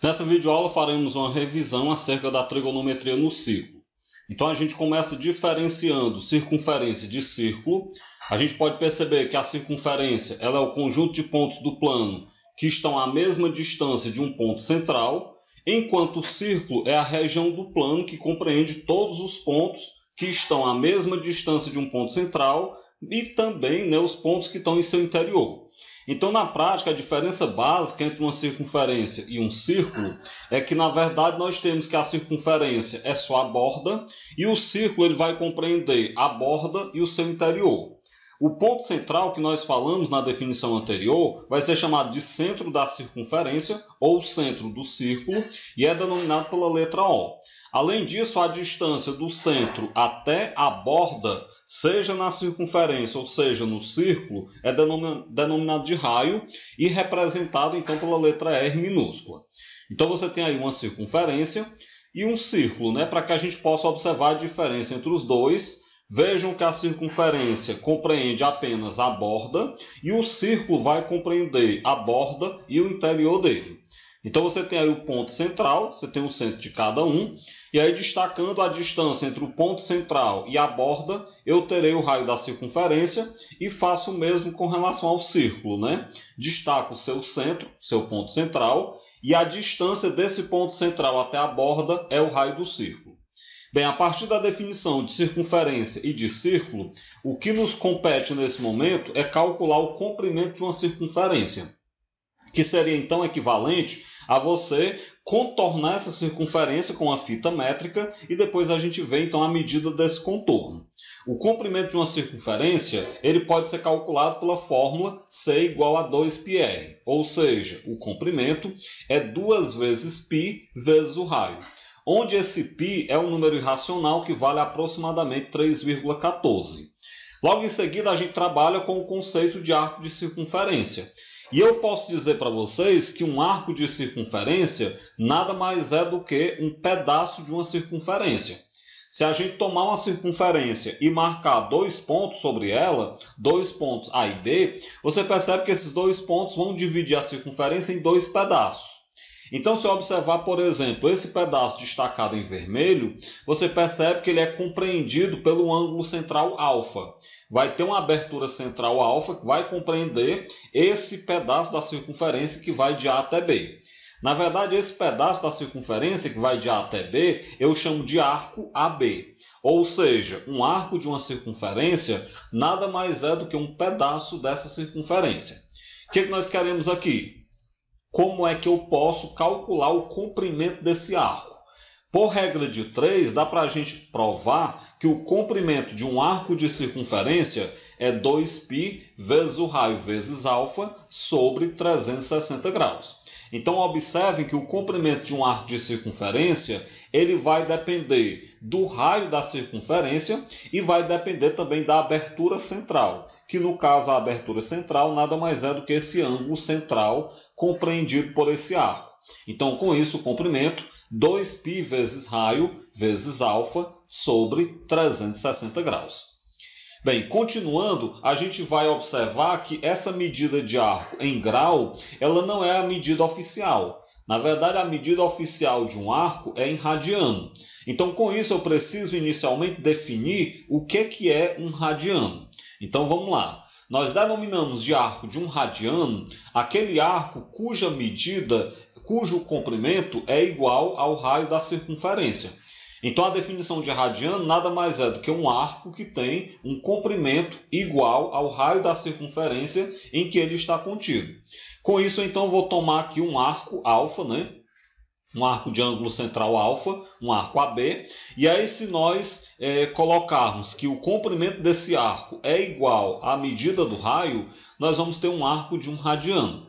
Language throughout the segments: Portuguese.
Nessa videoaula faremos uma revisão acerca da trigonometria no círculo. Então a gente começa diferenciando circunferência de círculo. A gente pode perceber que a circunferência ela é o conjunto de pontos do plano que estão à mesma distância de um ponto central, enquanto o círculo é a região do plano que compreende todos os pontos que estão à mesma distância de um ponto central e também os pontos que estão em seu interior. Então, na prática, a diferença básica entre uma circunferência e um círculo é que, na verdade, nós temos que a circunferência é só a borda e o círculo ele vai compreender a borda e o seu interior. O ponto central que nós falamos na definição anterior vai ser chamado de centro da circunferência ou centro do círculo e é denominado pela letra O. Além disso, a distância do centro até a borda, seja na circunferência ou seja no círculo, é denominado de raio e representado então pela letra R minúscula. Então você tem aí uma circunferência e um círculo, para que a gente possa observar a diferença entre os dois. Vejam que a circunferência compreende apenas a borda e o círculo vai compreender a borda e o interior dele. Então você tem aí o ponto central, você tem o centro de cada um, e aí destacando a distância entre o ponto central e a borda, eu terei o raio da circunferência e faço o mesmo com relação ao círculo, Destaco o seu centro, seu ponto central, e a distância desse ponto central até a borda é o raio do círculo. Bem, a partir da definição de circunferência e de círculo, o que nos compete nesse momento é calcular o comprimento de uma circunferência, que seria então equivalente a você contornar essa circunferência com a fita métrica e depois a gente vê então a medida desse contorno. O comprimento de uma circunferência ele pode ser calculado pela fórmula C igual a 2πr, ou seja, o comprimento é 2 vezes π vezes o raio, onde esse π é um número irracional que vale aproximadamente 3,14. Logo em seguida a gente trabalha com o conceito de arco de circunferência. E eu posso dizer para vocês que um arco de circunferência nada mais é do que um pedaço de uma circunferência. Se a gente tomar uma circunferência e marcar 2 pontos sobre ela, 2 pontos A e B, você percebe que esses 2 pontos vão dividir a circunferência em 2 pedaços. Então, se eu observar, por exemplo, esse pedaço destacado em vermelho, você percebe que ele é compreendido pelo ângulo central alfa. Vai ter uma abertura central alfa que vai compreender esse pedaço da circunferência que vai de A até B. Na verdade, esse pedaço da circunferência que vai de A até B, eu chamo de arco AB. Ou seja, um arco de uma circunferência nada mais é do que um pedaço dessa circunferência. O que nós queremos aqui? Como é que eu posso calcular o comprimento desse arco? Por regra de 3, dá para a gente provar que o comprimento de um arco de circunferência é 2π vezes o raio vezes alfa sobre 360 graus. Então, observem que o comprimento de um arco de circunferência ele vai depender do raio da circunferência e vai depender também da abertura central, que no caso a abertura central nada mais é do que esse ângulo central compreendido por esse arco. Então, com isso, o comprimento 2π vezes raio vezes alfa sobre 360 graus. Bem, continuando, a gente vai observar que essa medida de arco em grau, ela não é a medida oficial. Na verdade, a medida oficial de um arco é em radiano. Então, com isso, eu preciso inicialmente definir o que é um radiano. Então, vamos lá. Nós denominamos de arco de um radiano aquele arco cujo comprimento é igual ao raio da circunferência. Então, a definição de radiano nada mais é do que um arco que tem um comprimento igual ao raio da circunferência em que ele está contido. Com isso, então, vou tomar aqui um arco alfa, um arco de ângulo central alfa, um arco AB. E aí, se nós colocarmos que o comprimento desse arco é igual à medida do raio, nós vamos ter um arco de um radiano.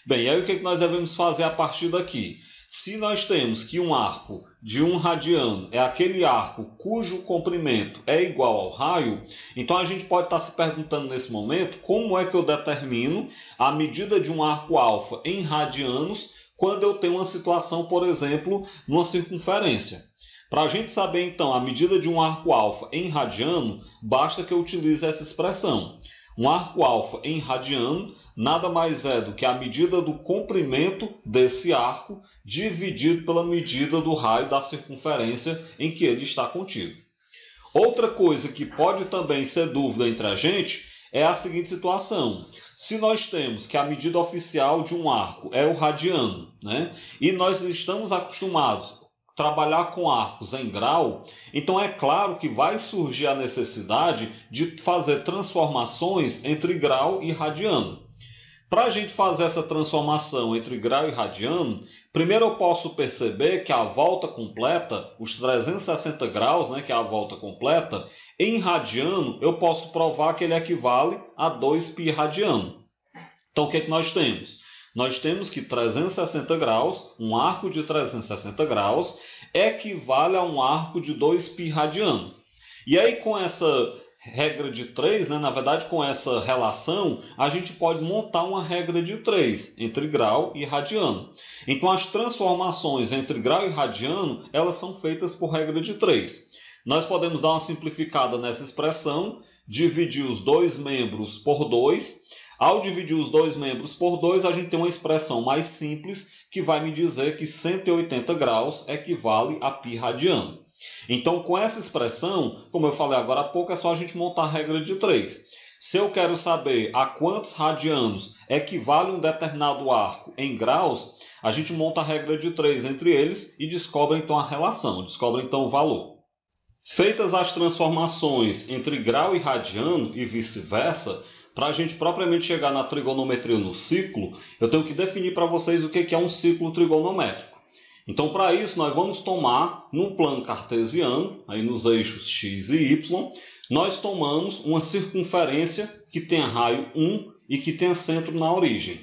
Bem, aí o que nós devemos fazer a partir daqui? Se nós temos que um arco de um radiano é aquele arco cujo comprimento é igual ao raio, então a gente pode estar se perguntando nesse momento como é que eu determino a medida de um arco alfa em radianos quando eu tenho uma situação, por exemplo, numa circunferência. Para a gente saber então a medida de um arco alfa em radiano, basta que eu utilize essa expressão. Um arco alfa em radiano nada mais é do que a medida do comprimento desse arco dividido pela medida do raio da circunferência em que ele está contido. Outra coisa que pode também ser dúvida entre a gente é a seguinte situação. Se nós temos que a medida oficial de um arco é o radiano, né? E nós estamos acostumados a trabalhar com arcos em grau, então é claro que vai surgir a necessidade de fazer transformações entre grau e radiano. Para a gente fazer essa transformação entre grau e radiano, primeiro eu posso perceber que a volta completa, os 360 graus, né, que é a volta completa, em radiano eu posso provar que ele equivale a 2π radiano. Então o que é que nós temos? Nós temos que 360 graus, um arco de 360 graus, equivale a um arco de 2π radiano. E aí com essa regra de 3, né, na verdade com essa relação, a gente pode montar uma regra de 3 entre grau e radiano. Então as transformações entre grau e radiano, elas são feitas por regra de 3. Nós podemos dar uma simplificada nessa expressão, dividir os dois membros por 2. Ao dividir os dois membros por 2, a gente tem uma expressão mais simples que vai me dizer que 180 graus equivale a π radiano. Então, com essa expressão, como eu falei agora há pouco, é só a gente montar a regra de 3. Se eu quero saber a quantos radianos equivale um determinado arco em graus, a gente monta a regra de 3 entre eles e descobre então a relação, descobre então o valor. Feitas as transformações entre grau e radiano e vice-versa, para a gente propriamente chegar na trigonometria no ciclo, eu tenho que definir para vocês o que é um ciclo trigonométrico. Então, para isso, nós vamos tomar, no plano cartesiano, aí nos eixos x e y, nós tomamos uma circunferência que tenha raio 1 e que tenha centro na origem.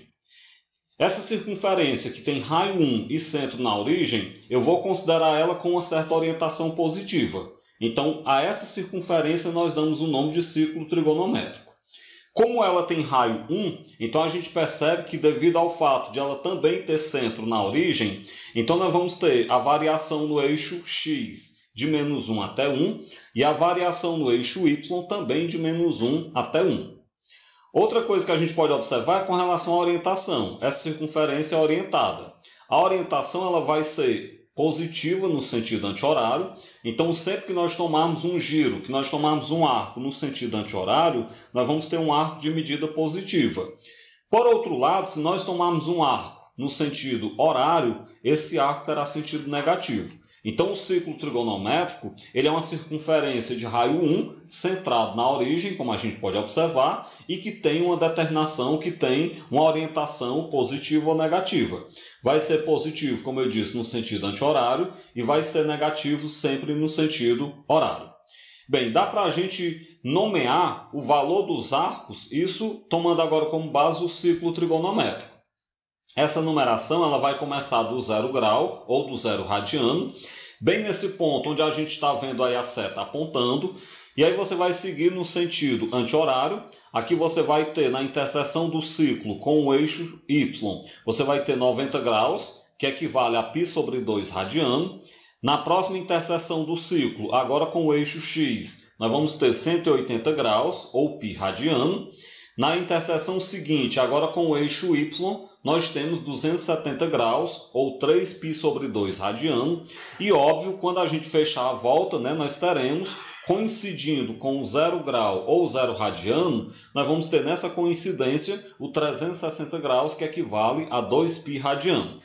Essa circunferência que tem raio 1 e centro na origem, eu vou considerar ela com uma certa orientação positiva. Então, a essa circunferência nós damos o nome de ciclo trigonométrico. Como ela tem raio 1, então a gente percebe que devido ao fato de ela também ter centro na origem, então nós vamos ter a variação no eixo x de menos 1 até 1 e a variação no eixo y também de menos 1 até 1. Outra coisa que a gente pode observar é com relação à orientação. Essa circunferência é orientada. A orientação ela vai ser positiva no sentido anti-horário. Então, sempre que nós tomarmos um giro, que nós tomarmos um arco no sentido anti-horário, nós vamos ter um arco de medida positiva. Por outro lado, se nós tomarmos um arco no sentido horário, esse arco terá sentido negativo. Então, o ciclo trigonométrico ele é uma circunferência de raio 1, centrado na origem, como a gente pode observar, e que tem uma determinação, que tem uma orientação positiva ou negativa. Vai ser positivo, como eu disse, no sentido anti-horário, e vai ser negativo sempre no sentido horário. Bem, dá para a gente nomear o valor dos arcos, isso tomando agora como base o ciclo trigonométrico. Essa numeração ela vai começar do 0 grau ou do 0 radiano, bem nesse ponto onde a gente está vendo aí a seta apontando, e aí você vai seguir no sentido anti-horário. Aqui você vai ter na interseção do ciclo com o eixo y, você vai ter 90 graus, que equivale a π sobre 2 radiano. Na próxima interseção do ciclo, agora com o eixo x, nós vamos ter 180 graus ou π radiano. Na interseção seguinte, agora com o eixo y, nós temos 270 graus, ou 3π sobre 2 radiano. E óbvio, quando a gente fechar a volta, né, nós teremos, coincidindo com o 0 grau ou 0 radiano, nós vamos ter nessa coincidência o 360 graus, que equivale a 2π radiano.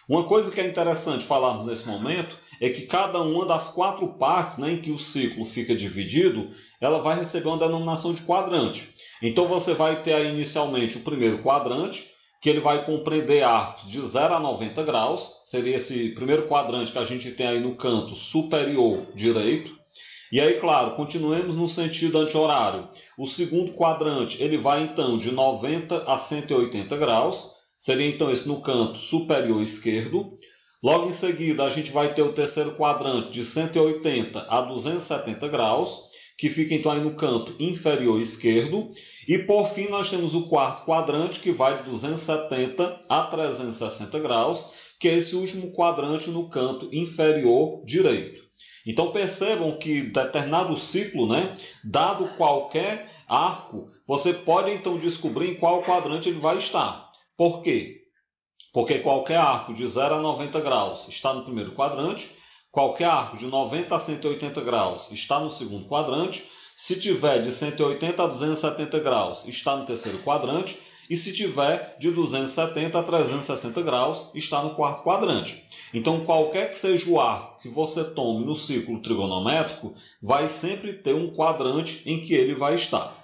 Uma coisa que é interessante falarmos nesse momento é que cada uma das 4 partes, né, em que o ciclo fica dividido, ela vai receber uma denominação de quadrante. Então você vai ter aí inicialmente o primeiro quadrante, que ele vai compreender arcos de 0 a 90 graus, seria esse primeiro quadrante que a gente tem aí no canto superior direito. E aí, claro, continuemos no sentido anti-horário. O segundo quadrante ele vai então de 90 a 180 graus, seria então esse no canto superior esquerdo. Logo em seguida a gente vai ter o terceiro quadrante de 180 a 270 graus, que fica então aí no canto inferior esquerdo. E por fim nós temos o quarto quadrante, que vai de 270 a 360 graus, que é esse último quadrante no canto inferior direito. Então percebam que determinado ciclo, né, dado qualquer arco, você pode então descobrir em qual quadrante ele vai estar. Por quê? Porque qualquer arco de 0 a 90 graus está no primeiro quadrante, qualquer arco de 90 a 180 graus está no segundo quadrante, se tiver de 180 a 270 graus está no terceiro quadrante, e se tiver de 270 a 360 graus está no quarto quadrante. Então, qualquer que seja o arco que você tome no círculo trigonométrico, vai sempre ter um quadrante em que ele vai estar.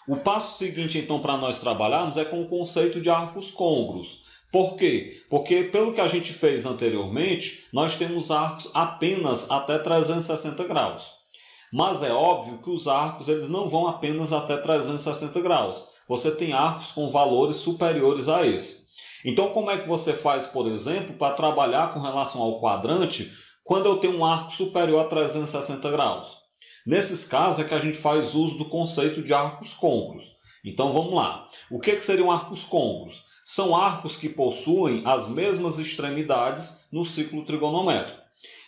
O passo seguinte, então, para nós trabalharmos é com o conceito de arcos côngruos. Por quê? Porque, pelo que a gente fez anteriormente, nós temos arcos apenas até 360 graus. Mas é óbvio que os arcos eles não vão apenas até 360 graus. Você tem arcos com valores superiores a esse. Então, como é que você faz, por exemplo, para trabalhar com relação ao quadrante quando eu tenho um arco superior a 360 graus? Nesses casos é que a gente faz uso do conceito de arcos côngruos. Então, vamos lá. O que seriam arcos côngruos? São arcos que possuem as mesmas extremidades no ciclo trigonométrico.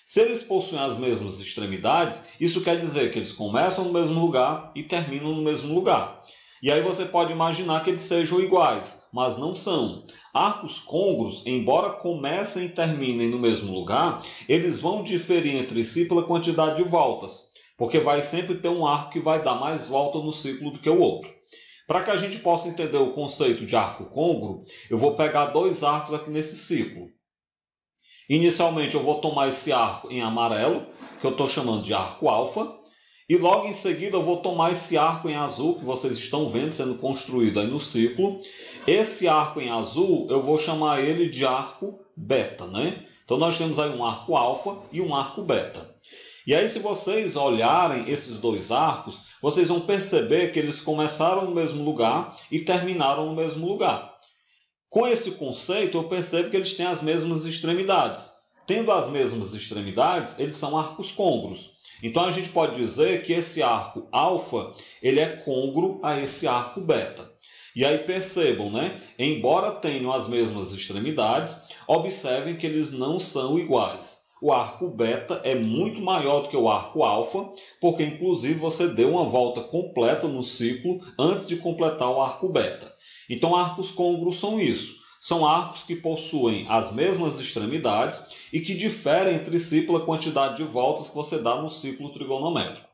Se eles possuem as mesmas extremidades, isso quer dizer que eles começam no mesmo lugar e terminam no mesmo lugar. E aí você pode imaginar que eles sejam iguais, mas não são. Arcos côngruos, embora comecem e terminem no mesmo lugar, eles vão diferir entre si pela quantidade de voltas, porque vai sempre ter um arco que vai dar mais volta no ciclo do que o outro. Para que a gente possa entender o conceito de arco côngruo, eu vou pegar dois arcos aqui nesse ciclo. Inicialmente eu vou tomar esse arco em amarelo, que eu estou chamando de arco alfa, e logo em seguida eu vou tomar esse arco em azul, que vocês estão vendo sendo construído aí no ciclo. Esse arco em azul eu vou chamar ele de arco beta, né? Então nós temos aí um arco alfa e um arco beta. E aí se vocês olharem esses dois arcos, vocês vão perceber que eles começaram no mesmo lugar e terminaram no mesmo lugar. Com esse conceito, eu percebo que eles têm as mesmas extremidades. Tendo as mesmas extremidades, eles são arcos côngruos. Então, a gente pode dizer que esse arco alfa ele é côngruo a esse arco beta. E aí percebam, né? Embora tenham as mesmas extremidades, observem que eles não são iguais. O arco beta é muito maior do que o arco alfa, porque inclusive você deu uma volta completa no ciclo antes de completar o arco beta. Então, arcos côngruos são isso. São arcos que possuem as mesmas extremidades e que diferem entre si pela quantidade de voltas que você dá no ciclo trigonométrico.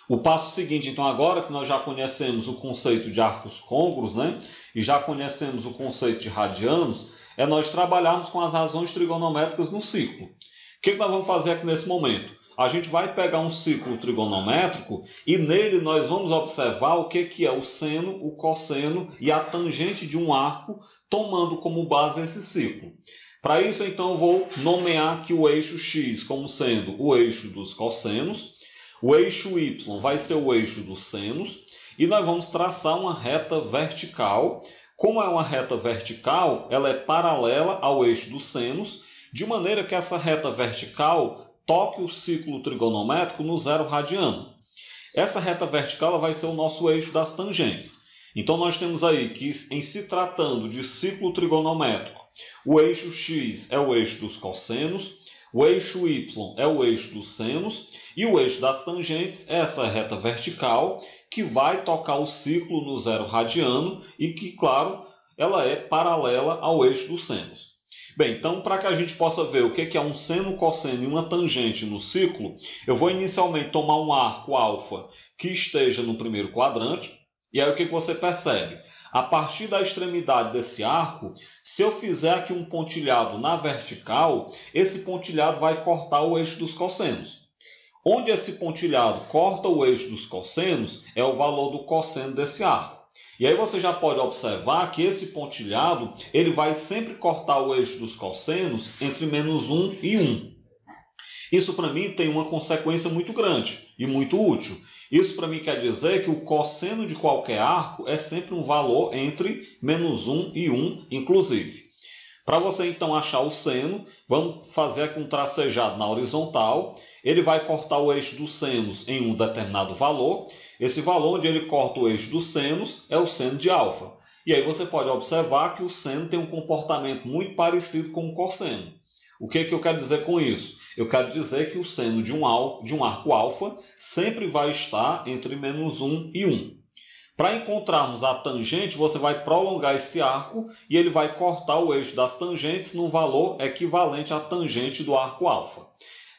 O passo seguinte, então, agora que nós já conhecemos o conceito de arcos côngruos, né, e já conhecemos o conceito de radianos, é nós trabalharmos com as razões trigonométricas no ciclo. O que nós vamos fazer aqui nesse momento? A gente vai pegar um ciclo trigonométrico e nele nós vamos observar o que é o seno, o cosseno e a tangente de um arco, tomando como base esse ciclo. Para isso, então, eu vou nomear aqui o eixo x como sendo o eixo dos cossenos, o eixo y vai ser o eixo dos senos, e nós vamos traçar uma reta vertical. Como é uma reta vertical, ela é paralela ao eixo dos senos, de maneira que essa reta vertical toque o ciclo trigonométrico no zero radiano. Essa reta vertical ela vai ser o nosso eixo das tangentes. Então, nós temos aí que, em se tratando de ciclo trigonométrico, o eixo x é o eixo dos cossenos, o eixo y é o eixo dos senos, e o eixo das tangentes é essa reta vertical que vai tocar o ciclo no zero radiano e que, claro, ela é paralela ao eixo dos senos. Bem, então, para que a gente possa ver o que é um seno, cosseno e uma tangente no ciclo, eu vou inicialmente tomar um arco alfa que esteja no primeiro quadrante. E aí o que você percebe? A partir da extremidade desse arco, se eu fizer aqui um pontilhado na vertical, esse pontilhado vai cortar o eixo dos cossenos. Onde esse pontilhado corta o eixo dos cossenos é o valor do cosseno desse arco. E aí você já pode observar que esse pontilhado ele vai sempre cortar o eixo dos cossenos entre -1 e 1. Isso para mim tem uma consequência muito grande e muito útil. Isso para mim quer dizer que o cosseno de qualquer arco é sempre um valor entre -1 e 1, inclusive. Para você então achar o seno, vamos fazer aqui um tracejado na horizontal. Ele vai cortar o eixo dos senos em um determinado valor. Esse valor onde ele corta o eixo dos senos é o seno de alfa. E aí você pode observar que o seno tem um comportamento muito parecido com o cosseno. O que eu quero dizer com isso? Eu quero dizer que o seno de um arco alfa sempre vai estar entre -1 e 1. Para encontrarmos a tangente, você vai prolongar esse arco e ele vai cortar o eixo das tangentes num valor equivalente à tangente do arco alfa.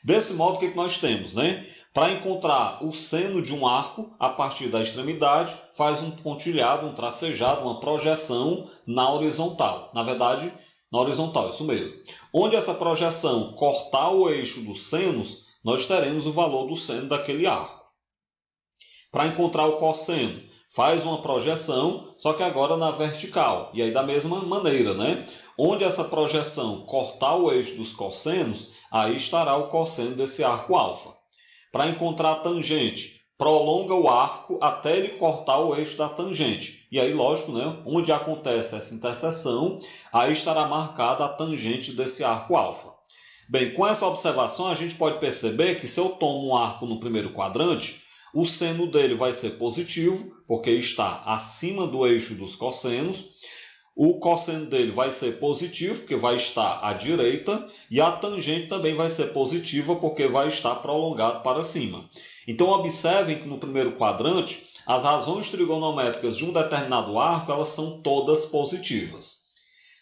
Desse modo, o que nós temos, né? Para encontrar o seno de um arco, a partir da extremidade, faz um pontilhado, um tracejado, uma projeção na horizontal. Na verdade, na horizontal, isso mesmo. Onde essa projeção cortar o eixo dos senos, nós teremos o valor do seno daquele arco. Para encontrar o cosseno, faz uma projeção, só que agora na vertical. E aí da mesma maneira, né? Onde essa projeção cortar o eixo dos cossenos, aí estará o cosseno desse arco alfa. Para encontrar a tangente, prolonga o arco até ele cortar o eixo da tangente. E aí, lógico, né? Onde acontece essa interseção, aí estará marcada a tangente desse arco alfa. Bem, com essa observação a gente pode perceber que se eu tomo um arco no primeiro quadrante, o seno dele vai ser positivo, porque está acima do eixo dos cossenos. O cosseno dele vai ser positivo, porque vai estar à direita. E a tangente também vai ser positiva, porque vai estar prolongado para cima. Então, observem que no primeiro quadrante, as razões trigonométricas de um determinado arco, elas são todas positivas.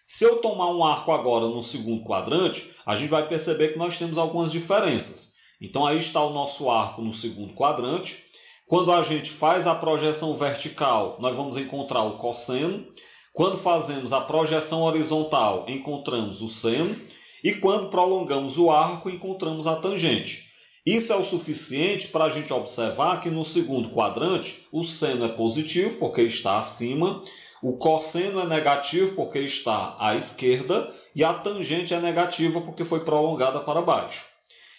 Se eu tomar um arco agora no segundo quadrante, a gente vai perceber que nós temos algumas diferenças. Então, aí está o nosso arco no segundo quadrante. Quando a gente faz a projeção vertical, nós vamos encontrar o cosseno. Quando fazemos a projeção horizontal, encontramos o seno. E quando prolongamos o arco, encontramos a tangente. Isso é o suficiente para a gente observar que no segundo quadrante, o seno é positivo, porque está acima. O cosseno é negativo, porque está à esquerda. E a tangente é negativa, porque foi prolongada para baixo.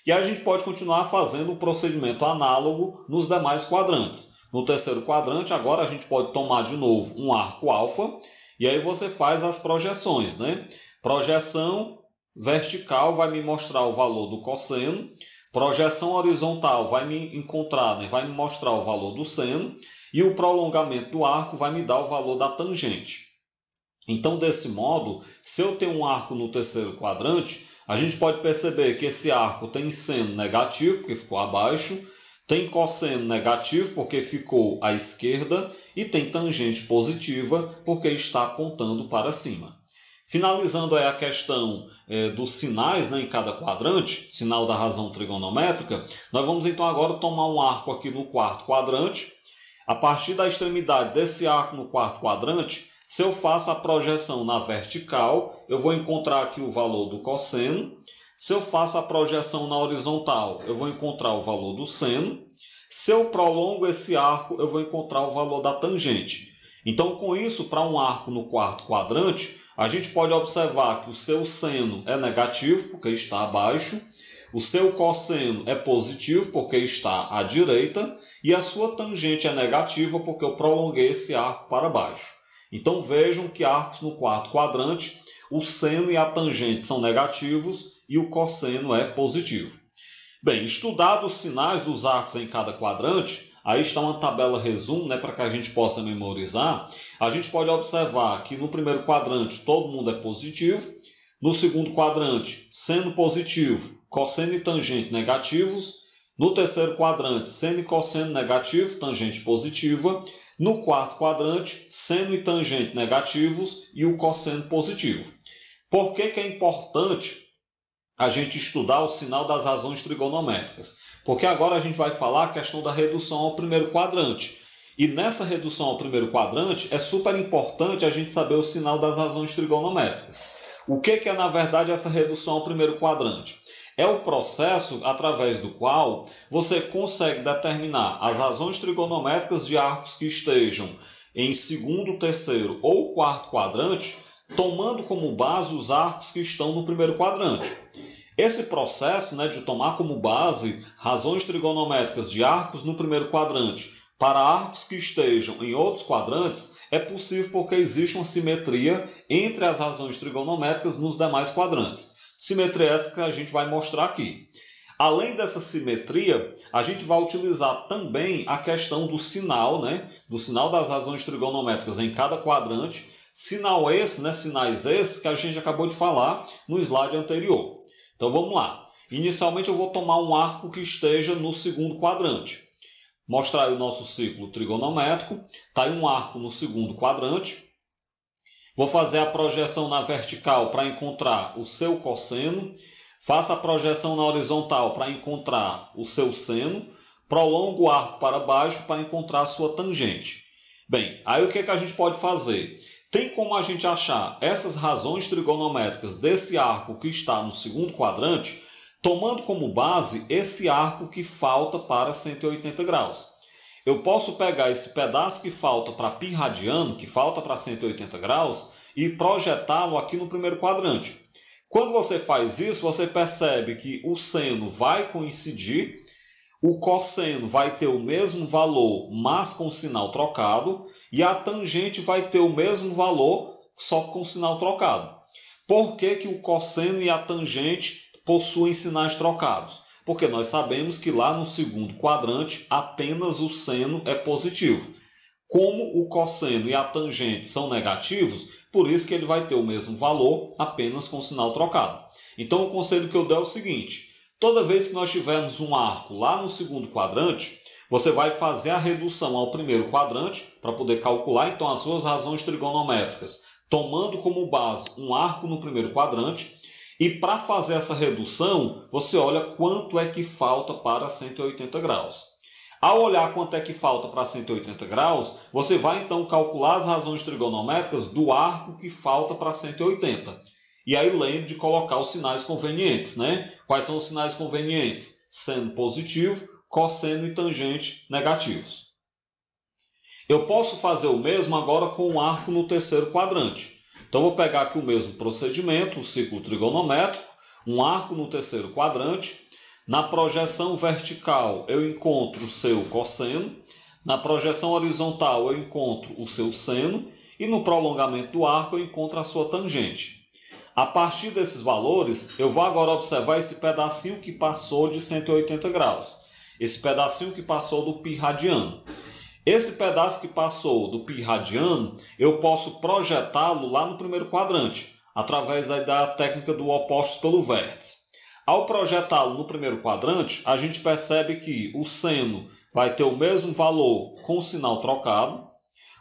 E a gente pode continuar fazendo um procedimento análogo nos demais quadrantes. No terceiro quadrante, agora a gente pode tomar de novo um arco alfa. E aí você faz as projeções, né? Projeção vertical vai me mostrar o valor do cosseno. Projeção horizontal vai me encontrar, né? Vai me mostrar o valor do seno. E o prolongamento do arco vai me dar o valor da tangente. Então, desse modo, se eu tenho um arco no terceiro quadrante, a gente pode perceber que esse arco tem seno negativo, porque ficou abaixo, tem cosseno negativo, porque ficou à esquerda, e tem tangente positiva, porque está apontando para cima. Finalizando aí a questão dos sinais, né, em cada quadrante, sinal da razão trigonométrica, nós vamos então agora tomar um arco aqui no quarto quadrante. A partir da extremidade desse arco no quarto quadrante, se eu faço a projeção na vertical, eu vou encontrar aqui o valor do cosseno. Se eu faço a projeção na horizontal, eu vou encontrar o valor do seno. Se eu prolongo esse arco, eu vou encontrar o valor da tangente. Então, com isso, para um arco no quarto quadrante, a gente pode observar que o seu seno é negativo, porque está abaixo. O seu cosseno é positivo, porque está à direita. E a sua tangente é negativa, porque eu prolonguei esse arco para baixo. Então vejam que arcos no quarto quadrante, o seno e a tangente são negativos e o cosseno é positivo. Bem, estudados os sinais dos arcos em cada quadrante, aí está uma tabela resumo, né, para que a gente possa memorizar. A gente pode observar que no primeiro quadrante todo mundo é positivo, no segundo quadrante seno positivo, cosseno e tangente negativos, no terceiro quadrante seno e cosseno negativo, tangente positiva. No quarto quadrante, seno e tangente negativos e o cosseno positivo. Por que é importante a gente estudar o sinal das razões trigonométricas? Porque agora a gente vai falar a questão da redução ao primeiro quadrante. E nessa redução ao primeiro quadrante, é super importante a gente saber o sinal das razões trigonométricas. O que é, na verdade, essa redução ao primeiro quadrante? É o processo através do qual você consegue determinar as razões trigonométricas de arcos que estejam em segundo, terceiro ou quarto quadrante, tomando como base os arcos que estão no primeiro quadrante. Esse processo, né, de tomar como base razões trigonométricas de arcos no primeiro quadrante para arcos que estejam em outros quadrantes é possível porque existe uma simetria entre as razões trigonométricas nos demais quadrantes. Simetria essa que a gente vai mostrar aqui. Além dessa simetria, a gente vai utilizar também a questão do sinal, né? Do sinal das razões trigonométricas em cada quadrante. Sinal esse, né? Sinais esses que a gente acabou de falar no slide anterior. Então vamos lá. Inicialmente eu vou tomar um arco que esteja no segundo quadrante. Mostrar aí o nosso círculo trigonométrico. Está aí um arco no segundo quadrante. Vou fazer a projeção na vertical para encontrar o seu cosseno. Faço a projeção na horizontal para encontrar o seu seno. Prolongo o arco para baixo para encontrar a sua tangente. Bem, aí o que a gente pode fazer? Tem como a gente achar essas razões trigonométricas desse arco que está no segundo quadrante, tomando como base esse arco que falta para 180 graus. Eu posso pegar esse pedaço que falta para π radiano, que falta para 180 graus, e projetá-lo aqui no primeiro quadrante. Quando você faz isso, você percebe que o seno vai coincidir, o cosseno vai ter o mesmo valor, mas com sinal trocado, e a tangente vai ter o mesmo valor, só com sinal trocado. Por que o cosseno e a tangente possuem sinais trocados? Porque nós sabemos que lá no segundo quadrante apenas o seno é positivo. Como o cosseno e a tangente são negativos, por isso que ele vai ter o mesmo valor apenas com sinal trocado. Então o conselho que eu dou é o seguinte: toda vez que nós tivermos um arco lá no segundo quadrante, você vai fazer a redução ao primeiro quadrante para poder calcular então as suas razões trigonométricas, tomando como base um arco no primeiro quadrante. E para fazer essa redução, você olha quanto é que falta para 180 graus. Ao olhar quanto é que falta para 180 graus, você vai então calcular as razões trigonométricas do arco que falta para 180. E aí lembre de colocar os sinais convenientes, né? Quais são os sinais convenientes? Seno positivo, cosseno e tangente negativos. Eu posso fazer o mesmo agora com um arco no terceiro quadrante. Então vou pegar aqui o mesmo procedimento, o círculo trigonométrico, um arco no terceiro quadrante. Na projeção vertical eu encontro o seu cosseno, na projeção horizontal eu encontro o seu seno e no prolongamento do arco eu encontro a sua tangente. A partir desses valores, eu vou agora observar esse pedacinho que passou de 180 graus. Esse pedacinho que passou do π radiano. Esse pedaço que passou do π radiano, eu posso projetá-lo lá no primeiro quadrante, através aí da técnica do opostos pelo vértice. Ao projetá-lo no primeiro quadrante, a gente percebe que o seno vai ter o mesmo valor com o sinal trocado,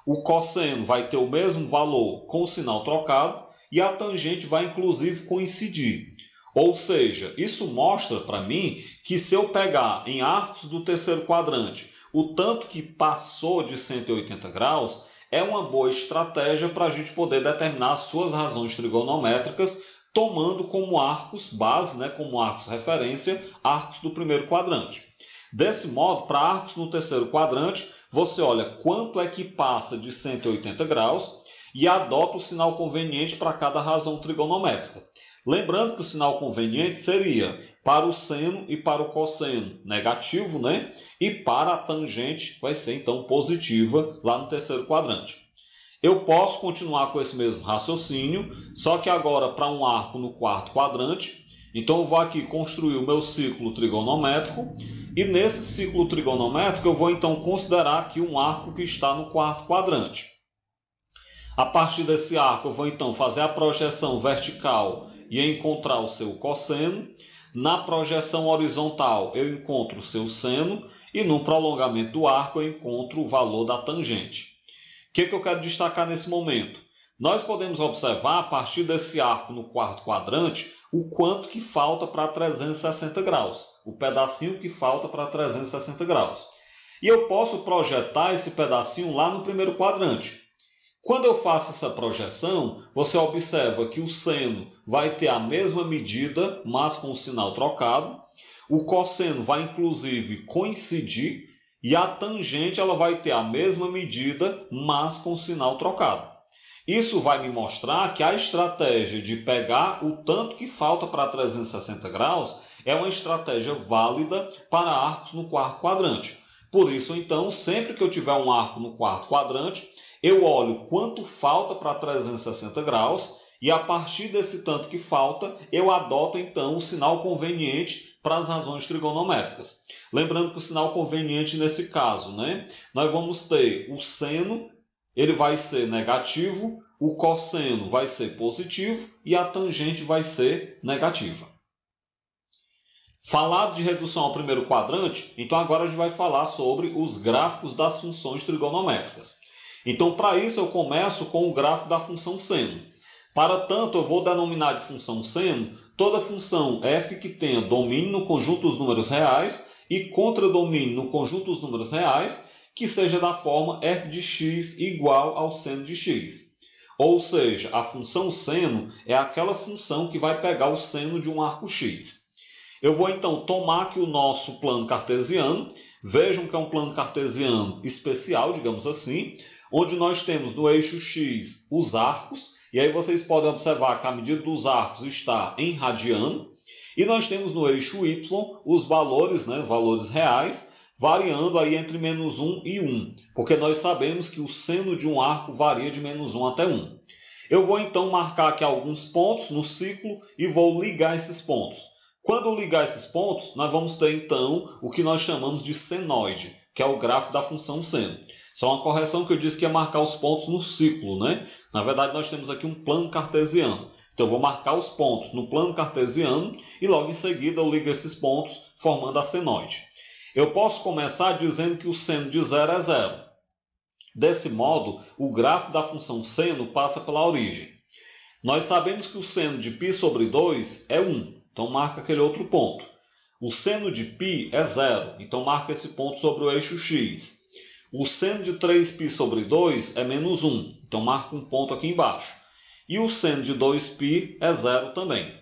o cosseno vai ter o mesmo valor com o sinal trocado, e a tangente vai inclusive coincidir. Ou seja, isso mostra para mim que se eu pegar em arcos do terceiro quadrante o tanto que passou de 180 graus, é uma boa estratégia para a gente poder determinar as suas razões trigonométricas, tomando como arcos base, né, como arcos referência, arcos do primeiro quadrante. Desse modo, para arcos no terceiro quadrante, você olha quanto é que passa de 180 graus e adota o sinal conveniente para cada razão trigonométrica. Lembrando que o sinal conveniente seria para o seno e para o cosseno negativo, né? E para a tangente vai ser então positiva lá no terceiro quadrante. Eu posso continuar com esse mesmo raciocínio, só que agora para um arco no quarto quadrante. Então eu vou aqui construir o meu círculo trigonométrico e nesse círculo trigonométrico eu vou então considerar aqui um arco que está no quarto quadrante. A partir desse arco eu vou então fazer a projeção vertical e encontrar o seu cosseno. Na projeção horizontal eu encontro o seu seno e no prolongamento do arco eu encontro o valor da tangente. O que eu quero destacar nesse momento? Nós podemos observar a partir desse arco no quarto quadrante o quanto que falta para 360 graus, o pedacinho que falta para 360 graus. E eu posso projetar esse pedacinho lá no primeiro quadrante. Quando eu faço essa projeção, você observa que o seno vai ter a mesma medida, mas com o sinal trocado. O cosseno vai inclusive coincidir e a tangente ela vai ter a mesma medida, mas com o sinal trocado. Isso vai me mostrar que a estratégia de pegar o tanto que falta para 360 graus é uma estratégia válida para arcos no quarto quadrante. Por isso, então, sempre que eu tiver um arco no quarto quadrante, eu olho quanto falta para 360 graus e a partir desse tanto que falta, eu adoto então o sinal conveniente para as razões trigonométricas. Lembrando que o sinal conveniente nesse caso, né, nós vamos ter o seno, ele vai ser negativo, o cosseno vai ser positivo e a tangente vai ser negativa. Falado de redução ao primeiro quadrante, então agora a gente vai falar sobre os gráficos das funções trigonométricas. Então, para isso, eu começo com o gráfico da função seno. Para tanto, eu vou denominar de função seno toda função f que tenha domínio no conjunto dos números reais e contradomínio no conjunto dos números reais, que seja da forma f de x igual ao seno de x. Ou seja, a função seno é aquela função que vai pegar o seno de um arco x. Eu vou então tomar aqui o nosso plano cartesiano. Vejam que é um plano cartesiano especial, digamos assim, onde nós temos no eixo x os arcos, e aí vocês podem observar que a medida dos arcos está em radiano, e nós temos no eixo y os valores, valores reais, variando aí entre -1 e 1, porque nós sabemos que o seno de um arco varia de -1 até 1. Eu vou então marcar aqui alguns pontos no ciclo e vou ligar esses pontos. Quando eu ligar esses pontos, nós vamos ter então o que nós chamamos de senoide, que é o gráfico da função seno. Só uma correção que eu disse que ia marcar os pontos no ciclo, né? Na verdade, nós temos aqui um plano cartesiano. Então, eu vou marcar os pontos no plano cartesiano e logo em seguida eu ligo esses pontos formando a senoide. Eu posso começar dizendo que o seno de 0 é 0. Desse modo, o gráfico da função seno passa pela origem. Nós sabemos que o seno de π sobre 2 é 1. Então, marca aquele outro ponto. O seno de π é 0. Então, marca esse ponto sobre o eixo x. O seno de 3π sobre 2 é -1. Então, marca um ponto aqui embaixo. E o seno de 2π é 0 também.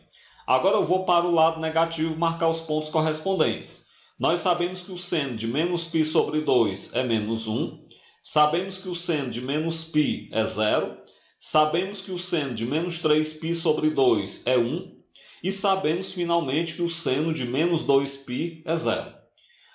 Agora, eu vou para o lado negativo marcar os pontos correspondentes. Nós sabemos que o seno de -π sobre 2 é -1. Sabemos que o seno de -π é 0. Sabemos que o seno de -3π sobre 2 é 1. E sabemos finalmente que o seno de -2π é 0.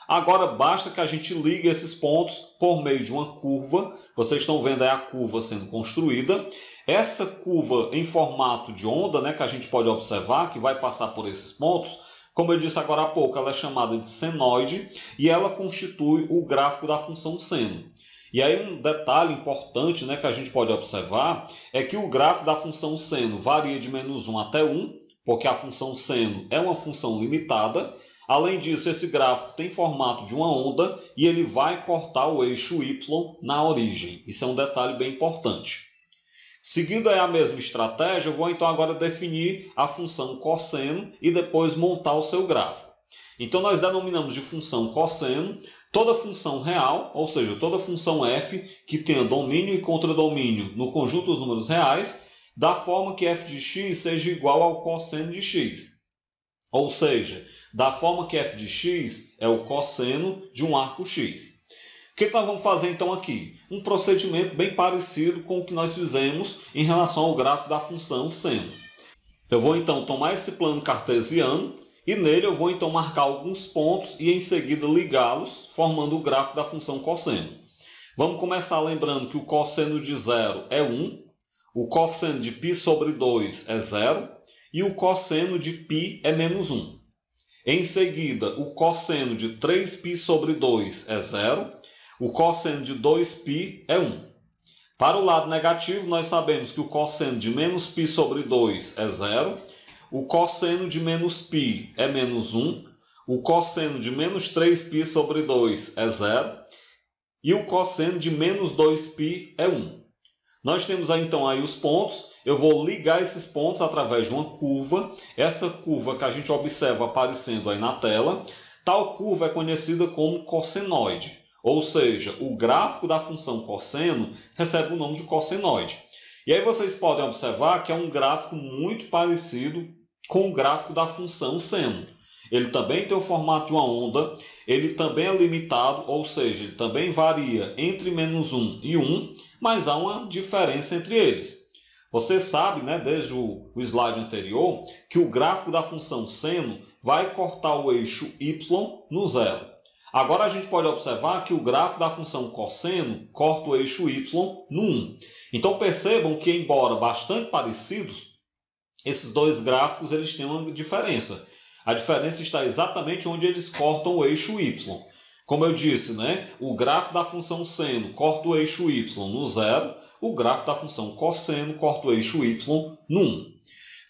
Agora basta que a gente ligue esses pontos por meio de uma curva. Vocês estão vendo aí a curva sendo construída. Essa curva em formato de onda, que a gente pode observar, que vai passar por esses pontos, como eu disse agora há pouco, ela é chamada de senoide e ela constitui o gráfico da função seno. E aí um detalhe importante que a gente pode observar é que o gráfico da função seno varia de -1 até 1, porque a função seno é uma função limitada. Além disso, esse gráfico tem formato de uma onda e ele vai cortar o eixo y na origem. Isso é um detalhe bem importante. Seguindo aí a mesma estratégia, eu vou então agora definir a função cosseno e depois montar o seu gráfico. Então nós denominamos de função cosseno toda função real, ou seja, toda função f que tenha domínio e contradomínio no conjunto dos números reais, da forma que f de x seja igual ao cosseno de x. Ou seja, da forma que f de x é o cosseno de um arco x. O que nós vamos fazer então aqui? Um procedimento bem parecido com o que nós fizemos em relação ao gráfico da função seno. Eu vou então tomar esse plano cartesiano e nele eu vou então marcar alguns pontos e em seguida ligá-los, formando o gráfico da função cosseno. Vamos começar lembrando que o cosseno de 0 é 1. O cosseno de π sobre 2 é 0 e o cosseno de π é -1. Em seguida, o cosseno de 3π sobre 2 é 0, o cosseno de 2π é 1. Para o lado negativo, nós sabemos que o cosseno de -π sobre 2 é 0, o cosseno de -π é -1, o cosseno de -3π sobre 2 é 0 e o cosseno de -2π é 1. Nós temos aí, então aí os pontos. Eu vou ligar esses pontos através de uma curva. Essa curva que a gente observa aparecendo aí na tela, tal curva é conhecida como cossenoide. Ou seja, o gráfico da função cosseno recebe o nome de cossenoide. E aí vocês podem observar que é um gráfico muito parecido com o gráfico da função seno. Ele também tem o formato de uma onda, ele também é limitado, ou seja, ele também varia entre -1 e 1, mas há uma diferença entre eles. Você sabe, desde o slide anterior, que o gráfico da função seno vai cortar o eixo y no 0. Agora a gente pode observar que o gráfico da função cosseno corta o eixo y no 1. Então percebam que, embora bastante parecidos, esses dois gráficos eles têm uma diferença. A diferença está exatamente onde eles cortam o eixo y. Como eu disse, o gráfico da função seno corta o eixo y no 0, o gráfico da função cosseno corta o eixo y no 1.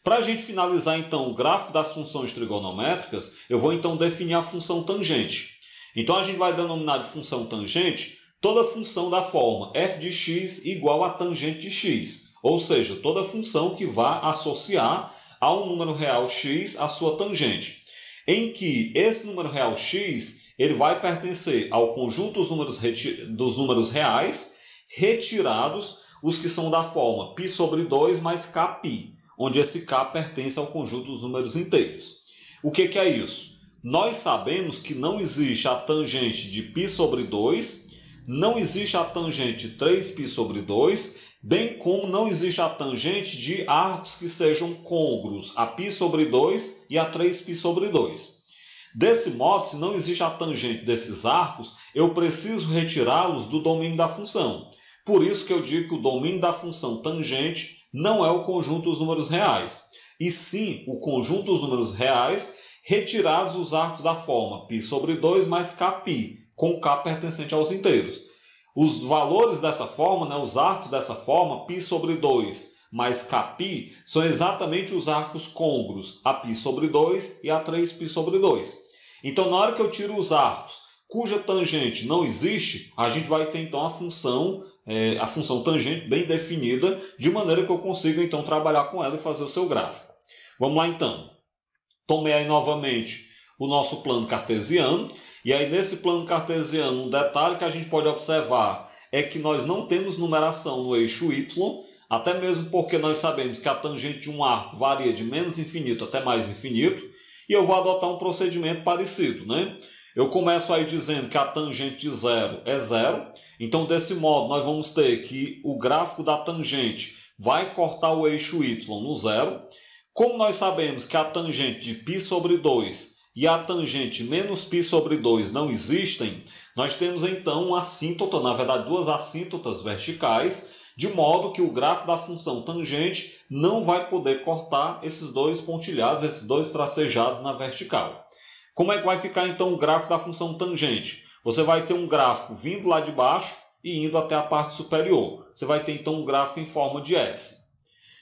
Para a gente finalizar então o gráfico das funções trigonométricas, eu vou então definir a função tangente. Então a gente vai denominar de função tangente toda função da forma f de x igual a tangente de x, ou seja, toda função que vá associar a um número real x a sua tangente, em que esse número real x ele vai pertencer ao conjunto dos números reais, retirados os que são da forma π sobre 2 mais kπ, onde esse k pertence ao conjunto dos números inteiros. O que é isso? Nós sabemos que não existe a tangente de π sobre 2, não existe a tangente de 3π sobre 2, bem como não existe a tangente de arcos que sejam côngruos a π sobre 2 e a 3π sobre 2. Desse modo, se não existe a tangente desses arcos, eu preciso retirá-los do domínio da função. Por isso que eu digo que o domínio da função tangente não é o conjunto dos números reais, e sim o conjunto dos números reais retirados os arcos da forma π sobre 2 mais kπ, com k pertencente aos inteiros. Os valores dessa forma, os arcos dessa forma, π sobre 2 mais kπ, são exatamente os arcos côngruos a π sobre 2 e a 3π sobre 2. Então, na hora que eu tiro os arcos cuja tangente não existe, a gente vai ter então a função tangente bem definida, de maneira que eu consiga então trabalhar com ela e fazer o seu gráfico. Vamos lá então. Tomei aí novamente o nosso plano cartesiano, e aí nesse plano cartesiano um detalhe que a gente pode observar é que nós não temos numeração no eixo y, até mesmo porque nós sabemos que a tangente de um arco varia de menos infinito até mais infinito, e eu vou adotar um procedimento parecido, Eu começo aí dizendo que a tangente de 0 é 0, então desse modo nós vamos ter que o gráfico da tangente vai cortar o eixo y no 0. Como nós sabemos que a tangente de π sobre 2 e a tangente menos π sobre 2 não existem, nós temos então uma assíntota, na verdade duas assíntotas verticais, de modo que o gráfico da função tangente não vai poder cortar esses dois pontilhados, esses dois tracejados na vertical. Como é que vai ficar então o gráfico da função tangente? Você vai ter um gráfico vindo lá de baixo e indo até a parte superior. Você vai ter então um gráfico em forma de S.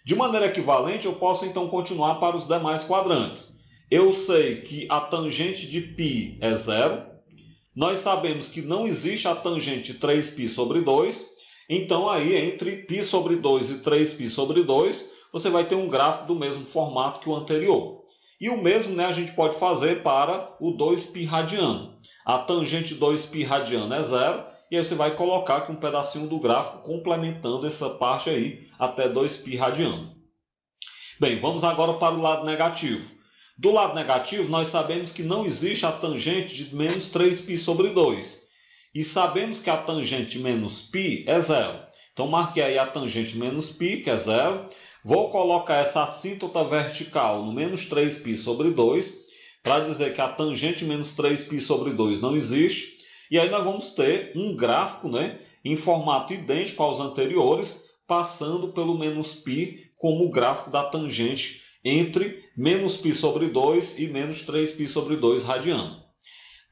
De maneira equivalente, eu posso então continuar para os demais quadrantes. Eu sei que a tangente de π é 0. Nós sabemos que não existe a tangente de 3π sobre 2. Então, aí, entre π sobre 2 e 3π sobre 2, você vai ter um gráfico do mesmo formato que o anterior. E o mesmo a gente pode fazer para o 2π radiano. A tangente de 2π radiano é 0. E aí você vai colocar aqui um pedacinho do gráfico complementando essa parte aí até 2π radiano. Bem, vamos agora para o lado negativo. Do lado negativo, nós sabemos que não existe a tangente de menos 3π sobre 2. E sabemos que a tangente de menos π é 0. Então, marquei aí a tangente de menos π, que é 0. Vou colocar essa assíntota vertical no menos 3π sobre 2, para dizer que a tangente de menos 3π sobre 2 não existe. E aí nós vamos ter um gráfico em formato idêntico aos anteriores, passando pelo menos π como o gráfico da tangente entre menos π sobre 2 e menos 3π sobre 2 radiano.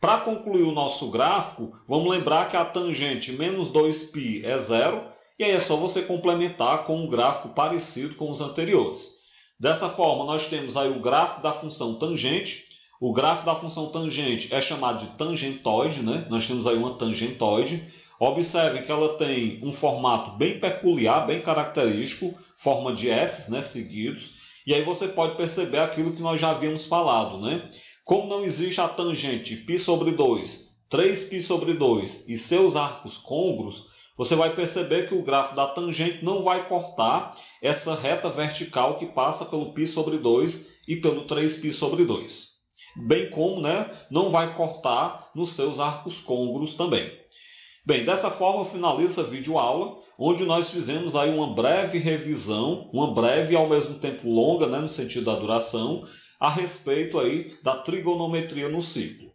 Para concluir o nosso gráfico, vamos lembrar que a tangente menos 2π é 0, e aí é só você complementar com um gráfico parecido com os anteriores. Dessa forma, nós temos aí o gráfico da função tangente. O gráfico da função tangente é chamado de tangentoide, Nós temos aí uma tangentoide. Observe que ela tem um formato bem peculiar, bem característico, forma de S, seguidos. E aí você pode perceber aquilo que nós já havíamos falado, Como não existe a tangente π sobre 2, 3π sobre 2 e seus arcos côngruos, você vai perceber que o gráfico da tangente não vai cortar essa reta vertical que passa pelo π sobre 2 e pelo 3π sobre 2. Bem como não vai cortar nos seus arcos côngruos também. Bem, dessa forma eu finalizo essa videoaula, onde nós fizemos aí uma breve revisão, uma breve e ao mesmo tempo longa, no sentido da duração, a respeito aí da trigonometria no ciclo.